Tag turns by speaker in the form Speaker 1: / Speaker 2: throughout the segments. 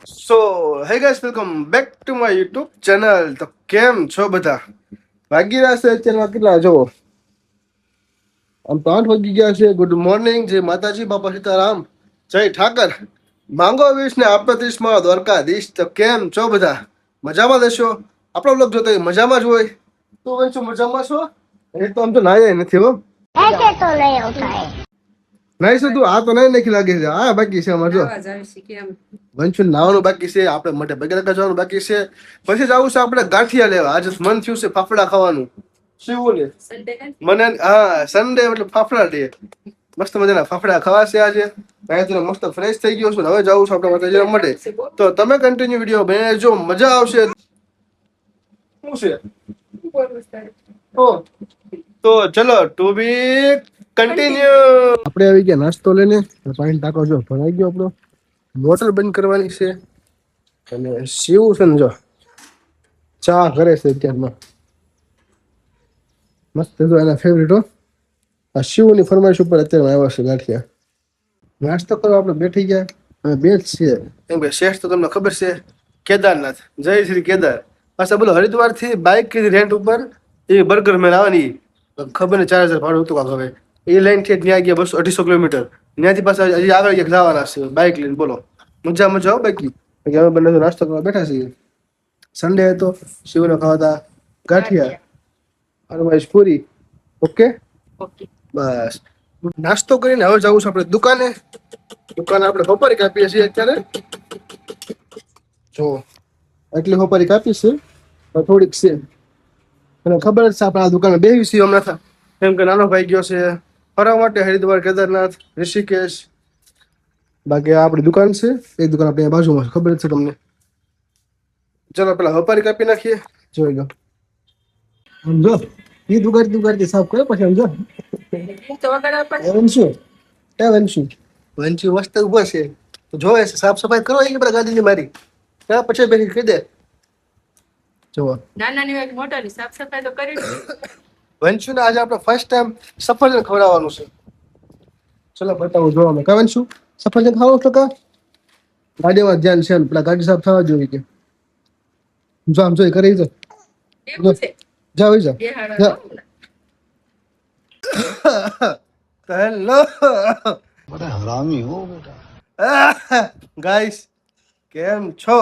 Speaker 1: સો હે guys welcome back to my YouTube channel. તો કેમ છો બધા? વાગી રહ્યા છે અત્યારમાં કેટલા જુઓ, આમ તો 8 વાગી ગયા છે. ગુડ મોર્નિંગ, જય માતાજી, બાપા સીતારામ, જય ઠાકર. માંગો વીસ ને આપતો 30 માં દ્વારકાધીશ. તો કેમ છો બધા? મજામાં દેશો? આપણો બ્લોગ જોતો હોય મજામાં જ હોય. તો વંશુ મજામાં છો? એ તો આમ તો નાયા નથી હો.
Speaker 2: ऐसे तो नहीं होता है।
Speaker 1: નાઈ શું તું? આ તો નહીં નાખી લાગે છે. આ બાકી છે અમારે જો. વંશુ નાવાનું બાકી છે, આપણે માટે બગેરા જવાનું બાકી છે. પછી જવું છે આપણે ગાંઠિયા લેવા. આજે મન થયું છે ફાફડા ખાવાનું. શું બોલે મને? હા, સન્ડે એટલે ફાફડા ડે. મસ્ત મજાના ફાફડા ખવાશે આજે. અહીંયાથી મસ્ત ફ્રેશ થઈ ગયો છું. હવે જવું છું આપણે માતાજીના માટે. તો તમે કન્ટિન્યુ વિડીયો બનાવજો, મજા આવશે. શું છે? તો ચલો ટુ બી કન્ટિન્યુ. આપણે આવી ગયા નાસ્તો લઈને. પાણી ટાંકો જો ભરાઈ ગયો આપણો. મોટર બંધ કરવાની છે. અને શિવ છે ને જો ચા કરે છે અત્યારમાં. મસ્ત જો એના ફેવરેટ હો. આ શિવની ફરમાઈશ ઉપર અત્યારે આવ્યા છે ગાંઠિયા. નાસ્તો કરવા આપણે બેઠી ગયા. હવે બે જ છે. કેમ કે શેઠ તો તમને ખબર છે કેદારનાથ, જય શ્રી કેદાર. પાછા બોલો હરિદ્વાર થી બાઇક કીધી રેન્ટ ઉપર એ બર્ગર મેન આવવાની. ખબર ને 4000 ભાડું હતું કાંક. હવે એ લાઈન થી ત્યાં ગયા 200-250 કિલોમીટર. ત્યાંથી પાછા હજી આગળ ક્યાંક જવાના છે બાઇક લઈને. બોલો મજા મજા હો બાકી. અમે બંને તો નાસ્તો કરવા બેઠા છીએ. સન્ડે હતો, શિવને ખાવાતા ગાંઠિયા, અરમાઈશ પૂરી. ઓકે બસ. નાસ્તો કરીને હવે જવું છે આપણે દુકાને. દુકાને આપણે હોપારી કાપીએ છીએ અત્યારે. જો એટલી હોપારી કાપી છે, થોડીક છે. અને ખબર જ છે આપણે આ દુકાને બેસી છીએ હમણાં. કેમ કે નાનો ભાઈ ગયો છે ફરવા માટે હરિદ્વાર, કેદારનાથ, ઋષિકેશ. બાકી આ આપણી દુકાન છે. એક દુકાન આપણે બાજુમાં છે, ખબર જ છે તમને. ચલો પેલા હોપારી કાપી નાખીએ. જોઈ લો સમજો. એ દુકાન સાફ કરે પછી સમજો. વંશુ એ વંશુ વંશુ મસ્ત ઉભો છે. જોવે છે સાફ સફાઈ કરો એ બધા ગાડીની મારી. ત્યાં પછી બેસી કહી દે જોવો.
Speaker 3: નાનાની હોય કે મોટાની સાફ સફાઈ તો કરી
Speaker 1: વંશુને આજે આપણે ફર્સ્ટ ટાઈમ સફરજન ખવડાવવાનું છે. ચલો બતાવું જોવામાં. કા વંશુ સફરજન ખાવાનું તો કા ગાડીમાં ધ્યાન છે ને. પેલા ગાડી સાફ થવા જોઈએ કે જો આમ જોઈ કરી જો.
Speaker 3: દેવું છે
Speaker 1: જાવ જા
Speaker 3: બેહાડો
Speaker 1: હેલો
Speaker 4: बड़ा हरामी हो बेटा।
Speaker 1: ગાઈસ, કેમ છો?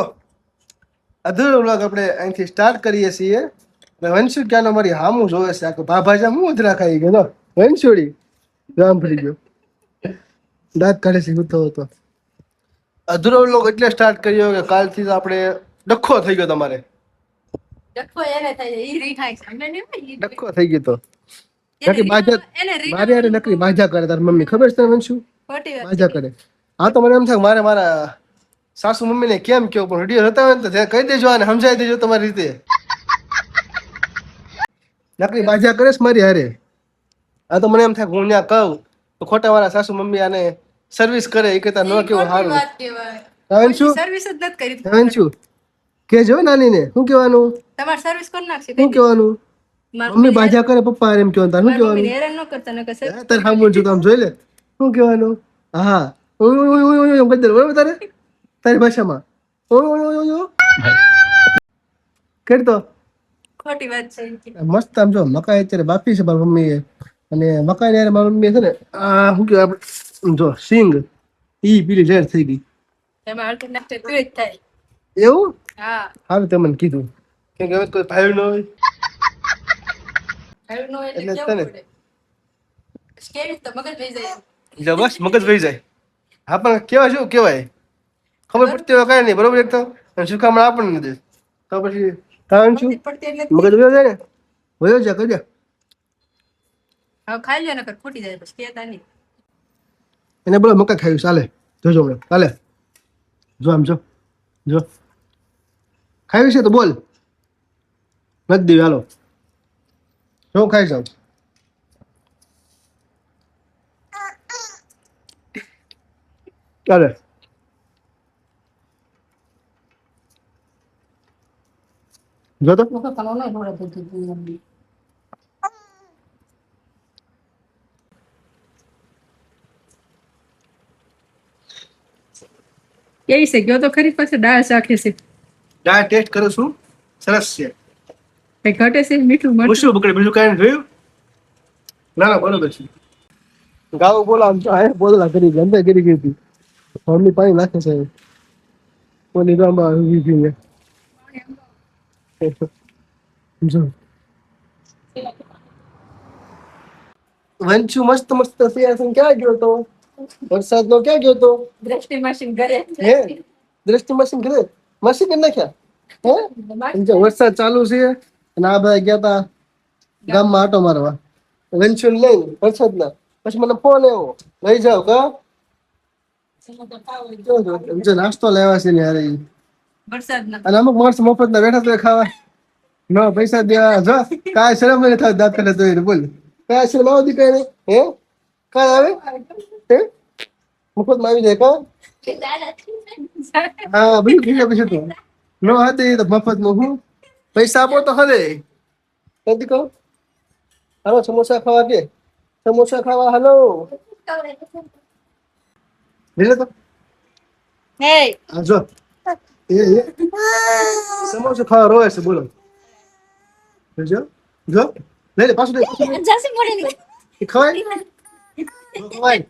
Speaker 1: અધૂરો વ્લોગ આપણે અહીંથી સ્ટાર્ટ કરીએ છીએ. વંશુ ક્યાંનો મારી હામું જોવે છે. આખો ભાભાજા હું ઉધરા ખાઈ ગયો. વંશુડી રામ ફરી ગયો, દાંત કાઢે છે ઉતો હતો. અધૂરો વ્લોગ એટલે સ્ટાર્ટ કર્યો કે કાલથી આપણે ડખો થઈ ગયો. તમારે
Speaker 3: ડખો એને થાય ઈ રીખાય છે અમને નહીં હોય ઈ
Speaker 1: ડખો થઈ ગયો તો
Speaker 3: એને
Speaker 1: નકરી બાજા.
Speaker 3: એને
Speaker 1: મારી યાર નકરી બાજા કરે તાર મમ્મી. ખબર છે તને વંશુ?
Speaker 3: ખોટી વાત
Speaker 1: બાજા કરે. હા તો મને એમ થાય મારે મારા સાસુ મમ્મીને કેમ કહ્યું, પણ વિડીયો હતા હોય ને તો ત્યાં કહી દેજો અને સમજાવી દેજો તમારી રીતે. નકરી બાજા કરે છે મારી હારે. આ તો મને એમ થાય હું ત્યાં કહું તો ખોટા મારા સાસુ મમ્મી આને સર્વિસ કરે. એ કરતા ન કેવું
Speaker 3: ખોટી
Speaker 1: સારું.
Speaker 3: વાત કહેવાય
Speaker 1: વંશુ
Speaker 3: સર્વિસ જ નથી કરી
Speaker 1: વંશુ કેજો નાનીને શું કહેવાનું,
Speaker 3: તમાર સર્વિસ કરી નાખશે
Speaker 1: શું કહેવાનું. મમ્મી બાજા કરે પપ્પા એમ કહેવાનું. તાર શું
Speaker 3: મમ્મી
Speaker 1: કહેવાનું?
Speaker 3: હેરાન ન કરતા નકર સર્વિસ
Speaker 1: તાર સામું છું તો આમ જોઈ લે શું કહેવાનું. હા ઓય ઓય ઓય ઓય ઓય કરી દે બરાબર. તારે તારી ભાષામાં ઓય ઓય ઓય ઓય કરતો.
Speaker 3: ખોટી વાત છે
Speaker 1: મસ્ત આમ જો મકાઈ અત્યારે બાફી છે મારી મમ્મીએ. અને મકાઈ ને મારી મમ્મી છે ને આ શું કહેવાય આપણે જો સિંગ ઈ પીલી ઝેર થઈ ગઈ.
Speaker 3: એમાં અલ્ટર નાખતે પીળ જ થાય
Speaker 1: એવું
Speaker 3: હા
Speaker 1: હારું તે મને કીધું. કેમ કે હવે કોઈ ભાઈ ન હોય
Speaker 3: હારું નો એટલે
Speaker 1: એટલે
Speaker 3: કેવું
Speaker 1: તને
Speaker 3: પડે સ્કેલ તો મગજ વહી જાય
Speaker 1: એટલે બસ મગજ વહી જાય. હા પણ કેવાય શું કહેવાય ખબર પડતી હોય કાંઈ નહીં બરોબર. એક તો શીખવામણ આપણને નથી તો પછી કારણ શું
Speaker 3: પડતી એટલે
Speaker 1: મગજ વયો જાય ને. વયો જાય કઈ
Speaker 3: હવે ખાઈ લે નકર ફૂટી જાય પછી કેતા નહીં
Speaker 1: એને બોલો મકાઈ ખાયું ચાલે. જોજો હમણાં ચાલે. જો આમ જો જો ખાવી છે તો બોલ. નથી દેવી હાલો. શું ખાઈ જાવ? ચાલે. જો તો
Speaker 3: મોકો કાલો નહીં થોડા દૂધ કેવી છે ગયો તો ખરી પાસે દાળ ચાખે છે
Speaker 1: દાળ ટેસ્ટ કરું છું સરસ છે
Speaker 3: કઈ ઘટે છે મીઠું મરચું
Speaker 1: મૂછું પકડે બીજું કાંઈ જોયું ના ના બરોબર છે ગાવ બોલા આમ તો આ બોલા કરી ગઈ અંદર કરી ગઈ હતી મમ્મી પાણી નાખે છે કોની રામાં વીવી ને જો વંશુ મસ્ત મસ્ત સિયાસન ક્યાં ગયો તો વરસાદ નો ક્યાં ગયો તો
Speaker 3: દ્રષ્ટિ મશીન ઘરે
Speaker 1: હે દ્રષ્ટિ મશીન ઘરે મશીન કરી નાખ્યા હે જો વરસાદ ચાલુ છે અને આ ભાઈ ગયા તા ગામમાં આટો મારવા વંશુ લઈ વરસાદના પછી મને ફોન આવ્યો લઈ જાવ કા જો નાસ્તો લેવા છે ને યાર ઈ.
Speaker 3: વરસાદના
Speaker 1: અને અમુક માણસ મફત ના બેઠા તો ખાવા ન પૈસા દેવા જો કાંઈ શરમ નહીં થાય દાંત કાઢે તો એને બોલ કાંઈ શરમ આવતી કઈ નહીં હે કાંઈ આવે હે મફત માં આવી જાય કા હા બધું થઈ જાય પછી તો ન હતી તો મફત નું હું પૈસા આપો તો હવે નથી કહો હાલો સમોસા ખાવા કે સમોસા ખાવા હાલો લઈ તો
Speaker 3: હે
Speaker 1: હા જો એ સમોસા ખાવા રોવે છે બોલો જો જો લઈ લે પાછું લે
Speaker 3: જાસી મોડે ની
Speaker 1: ખવાય ખવાય